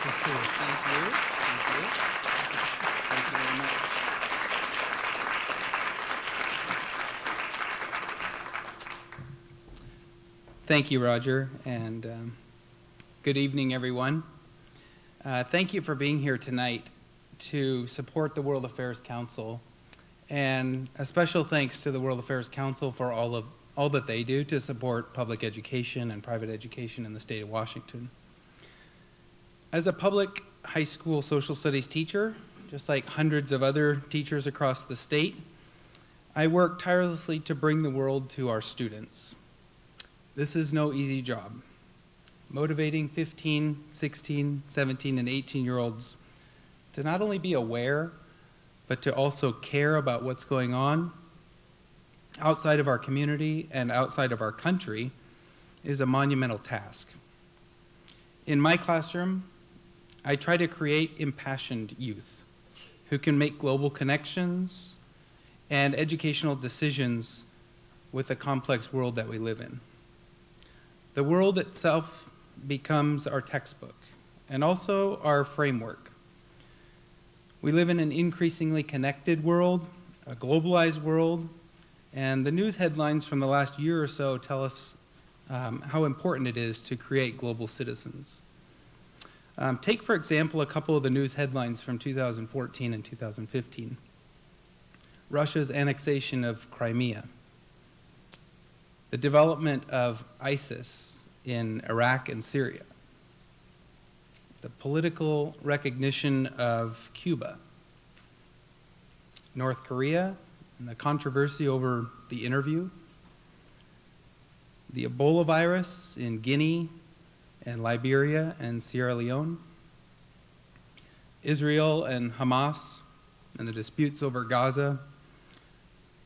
Thank you. Thank you. Thank you very much. Thank you, Roger, and good evening, everyone. Thank you for being here tonight to support the World Affairs Council, and a special thanks to the World Affairs Council for all that they do to support public education and private education in the state of Washington. As a public high school social studies teacher, just like hundreds of other teachers across the state, I work tirelessly to bring the world to our students. This is no easy job. Motivating 15, 16, 17, and 18-year-olds to not only be aware, but to also care about what's going on outside of our community and outside of our country is a monumental task. In my classroom, I try to create impassioned youth who can make global connections and educational decisions with the complex world that we live in. The world itself becomes our textbook and also our framework. We live in an increasingly connected world, a globalized world, and the news headlines from the last year or so tell us how important it is to create global citizens. Take, for example, a couple of the news headlines from 2014 and 2015. Russia's annexation of Crimea, the development of ISIS in Iraq and Syria, the political recognition of Cuba, North Korea, and the controversy over the interview, the Ebola virus in Guinea and Liberia and Sierra Leone, Israel and Hamas and the disputes over Gaza,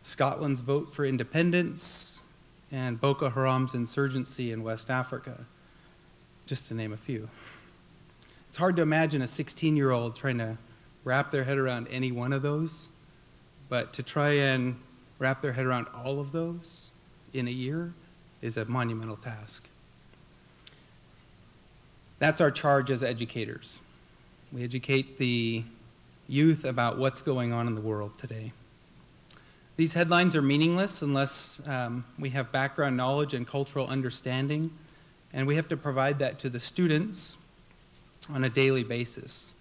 Scotland's vote for independence, and Boko Haram's insurgency in West Africa, just to name a few. It's hard to imagine a 16-year-old trying to wrap their head around any one of those, but to try and wrap their head around all of those in a year is a monumental task. That's our charge as educators. We educate the youth about what's going on in the world today. These headlines are meaningless unless we have background knowledge and cultural understanding, and we have to provide that to the students on a daily basis.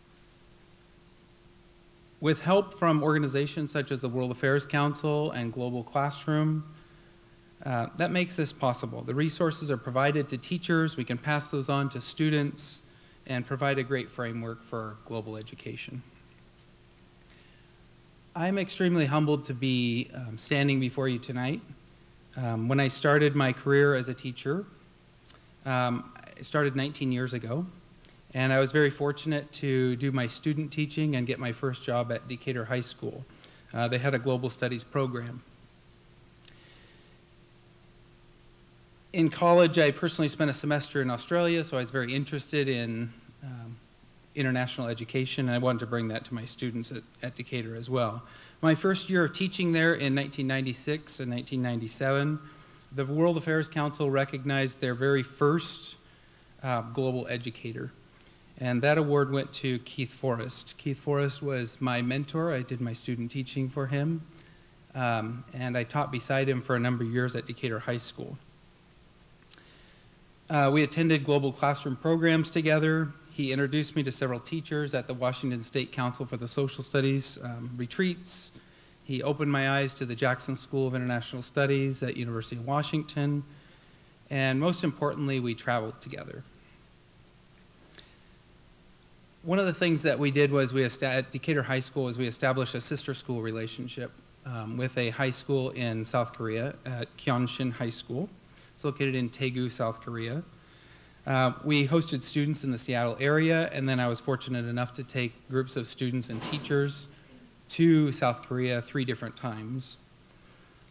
With help from organizations such as the World Affairs Council and Global Classroom, that makes this possible. The resources are provided to teachers, we can pass those on to students, and provide a great framework for global education. I'm extremely humbled to be standing before you tonight. When I started my career as a teacher, I started 19 years ago, and I was very fortunate to do my student teaching and get my first job at Decatur High School. They had a global studies program. In college, I personally spent a semester in Australia, so I was very interested in international education, and I wanted to bring that to my students at Decatur as well. My first year of teaching there in 1996 and 1997, the World Affairs Council recognized their very first global educator, and that award went to Keith Forrest. Keith Forrest was my mentor. I did my student teaching for him, and I taught beside him for a number of years at Decatur High School. We attended global classroom programs together. He introduced me to several teachers at the Washington State Council for the Social Studies retreats. He opened my eyes to the Jackson School of International Studies at University of Washington. And most importantly, we traveled together. One of the things that we did was at Decatur High School was we established a sister school relationship with a high school in South Korea at Kyonshin High School. It's located in Daegu, South Korea. We hosted students in the Seattle area, and then I was fortunate enough to take groups of students and teachers to South Korea 3 different times.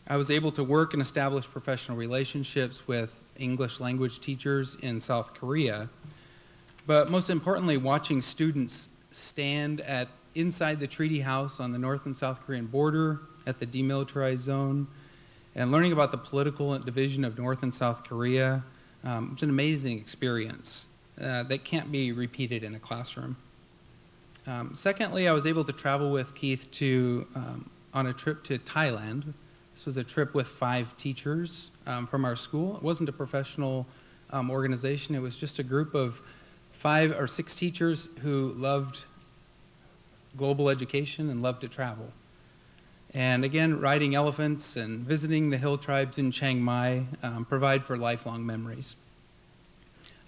I was able to work and establish professional relationships with English language teachers in South Korea, but most importantly, watching students stand inside the treaty house on the North and South Korean border at the demilitarized zone, and learning about the political division of North and South Korea. It's an amazing experience. that can't be repeated in a classroom. Secondly, I was able to travel with Keith on a trip to Thailand. This was a trip with 5 teachers from our school. It wasn't a professional organization. It was just a group of 5 or 6 teachers who loved global education and loved to travel. And again, riding elephants and visiting the hill tribes in Chiang Mai provide for lifelong memories.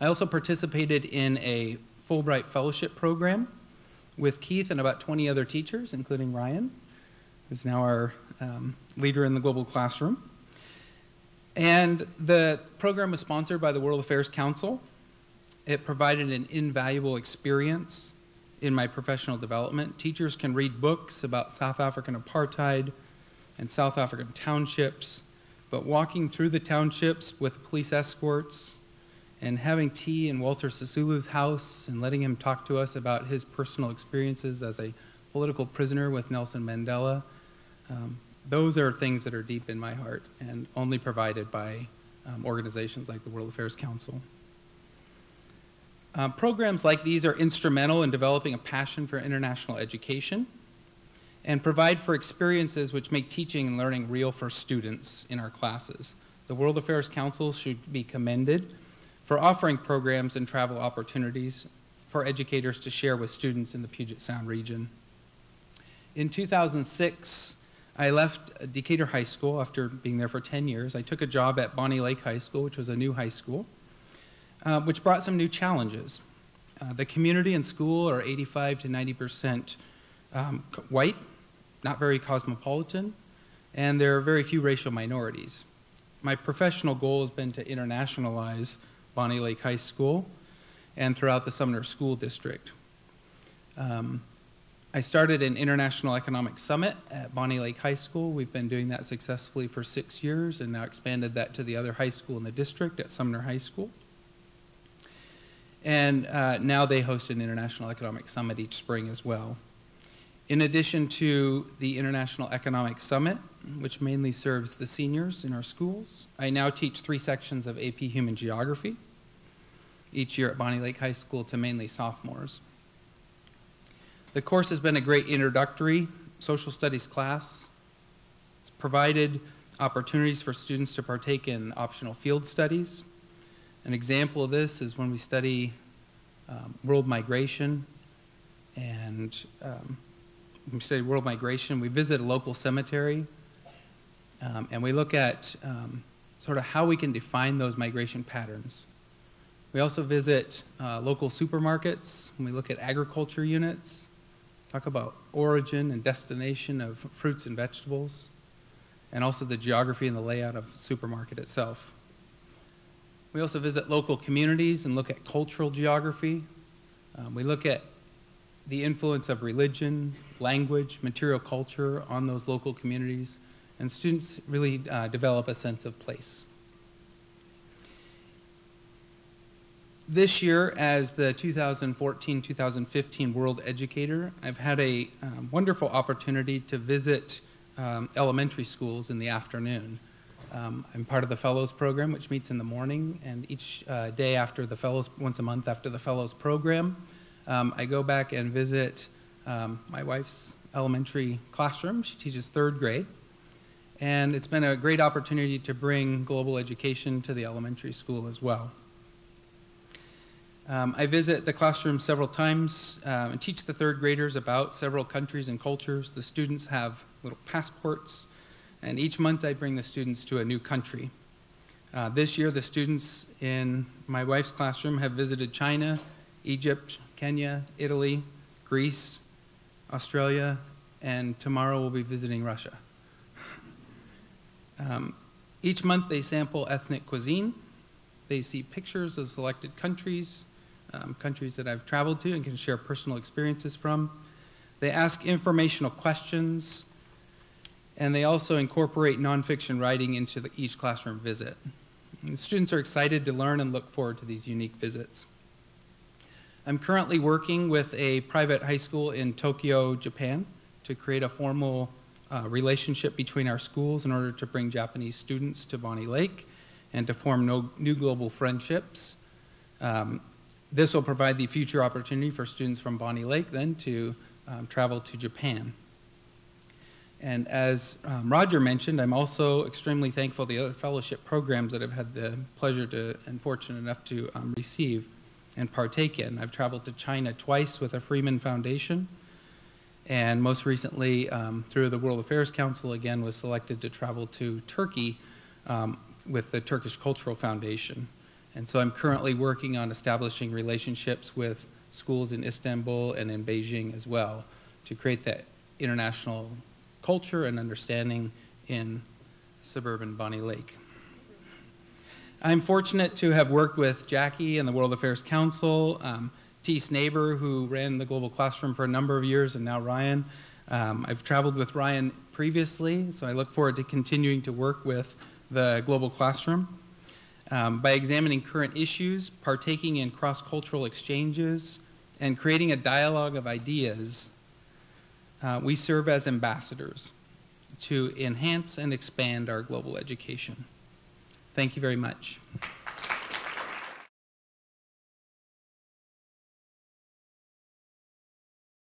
I also participated in a Fulbright Fellowship program with Keith and about 20 other teachers, including Ryan, who's now our leader in the global classroom. And the program was sponsored by the World Affairs Council. It provided an invaluable experience in my professional development. Teachers can read books about South African apartheid and South African townships, but walking through the townships with police escorts and having tea in Walter Sisulu's house and letting him talk to us about his personal experiences as a political prisoner with Nelson Mandela, those are things that are deep in my heart and only provided by organizations like the World Affairs Council. Programs like these are instrumental in developing a passion for international education and provide for experiences which make teaching and learning real for students in our classes. The World Affairs Council should be commended for offering programs and travel opportunities for educators to share with students in the Puget Sound region. In 2006, I left Decatur High School after being there for 10 years. I took a job at Bonney Lake High School, which was a new high school, which brought some new challenges. The community and school are 85 to 90% white, not very cosmopolitan, and there are very few racial minorities. My professional goal has been to internationalize Bonney Lake High School and throughout the Sumner School District. I started an International Economic Summit at Bonney Lake High School. We've been doing that successfully for 6 years and now expanded that to the other high school in the district at Sumner High School. And now they host an International Economic Summit each spring as well. In addition to the International Economic Summit, which mainly serves the seniors in our schools, I now teach 3 sections of AP Human Geography each year at Bonney Lake High School to mainly sophomores. The course has been a great introductory social studies class. It's provided opportunities for students to partake in optional field studies. An example of this is when we study world migration, and when we study world migration, we visit a local cemetery, and we look at sort of how we can define those migration patterns. We also visit local supermarkets, and we look at agriculture units, talk about origin and destination of fruits and vegetables, and also the geography and the layout of the supermarket itself. We also visit local communities and look at cultural geography. We look at the influence of religion, language, material culture on those local communities, and students really develop a sense of place. This year, as the 2014-2015 World Educator, I've had a wonderful opportunity to visit elementary schools in the afternoon. I'm part of the Fellows Program, which meets in the morning, and each day after the Fellows, once a month after the Fellows Program, I go back and visit my wife's elementary classroom. She teaches 3rd grade, and it's been a great opportunity to bring global education to the elementary school as well. I visit the classroom several times and teach the 3rd graders about several countries and cultures. The students have little passports, and each month I bring the students to a new country. This year, the students in my wife's classroom have visited China, Egypt, Kenya, Italy, Greece, Australia, and tomorrow we'll be visiting Russia. Each month they sample ethnic cuisine. They see pictures of selected countries, countries that I've traveled to and can share personal experiences from. They ask informational questions, and they also incorporate nonfiction writing into each classroom visit. And students are excited to learn and look forward to these unique visits. I'm currently working with a private high school in Tokyo, Japan, to create a formal relationship between our schools in order to bring Japanese students to Bonney Lake and to form new global friendships. This will provide the future opportunity for students from Bonney Lake then to travel to Japan. And as Roger mentioned, I'm also extremely thankful for the other fellowship programs that I've had the pleasure to and fortunate enough to receive and partake in. I've traveled to China twice with the Freeman Foundation, and most recently through the World Affairs Council again was selected to travel to Turkey with the Turkish Cultural Foundation. And so I'm currently working on establishing relationships with schools in Istanbul and in Beijing as well to create that international culture and understanding in suburban Bonney Lake. I'm fortunate to have worked with Jackie and the World Affairs Council, T. Snaber, who ran the Global Classroom for a number of years, and now Ryan. I've traveled with Ryan previously, so I look forward to continuing to work with the Global Classroom. By examining current issues, partaking in cross-cultural exchanges, and creating a dialogue of ideas, we serve as ambassadors to enhance and expand our global education. Thank you very much.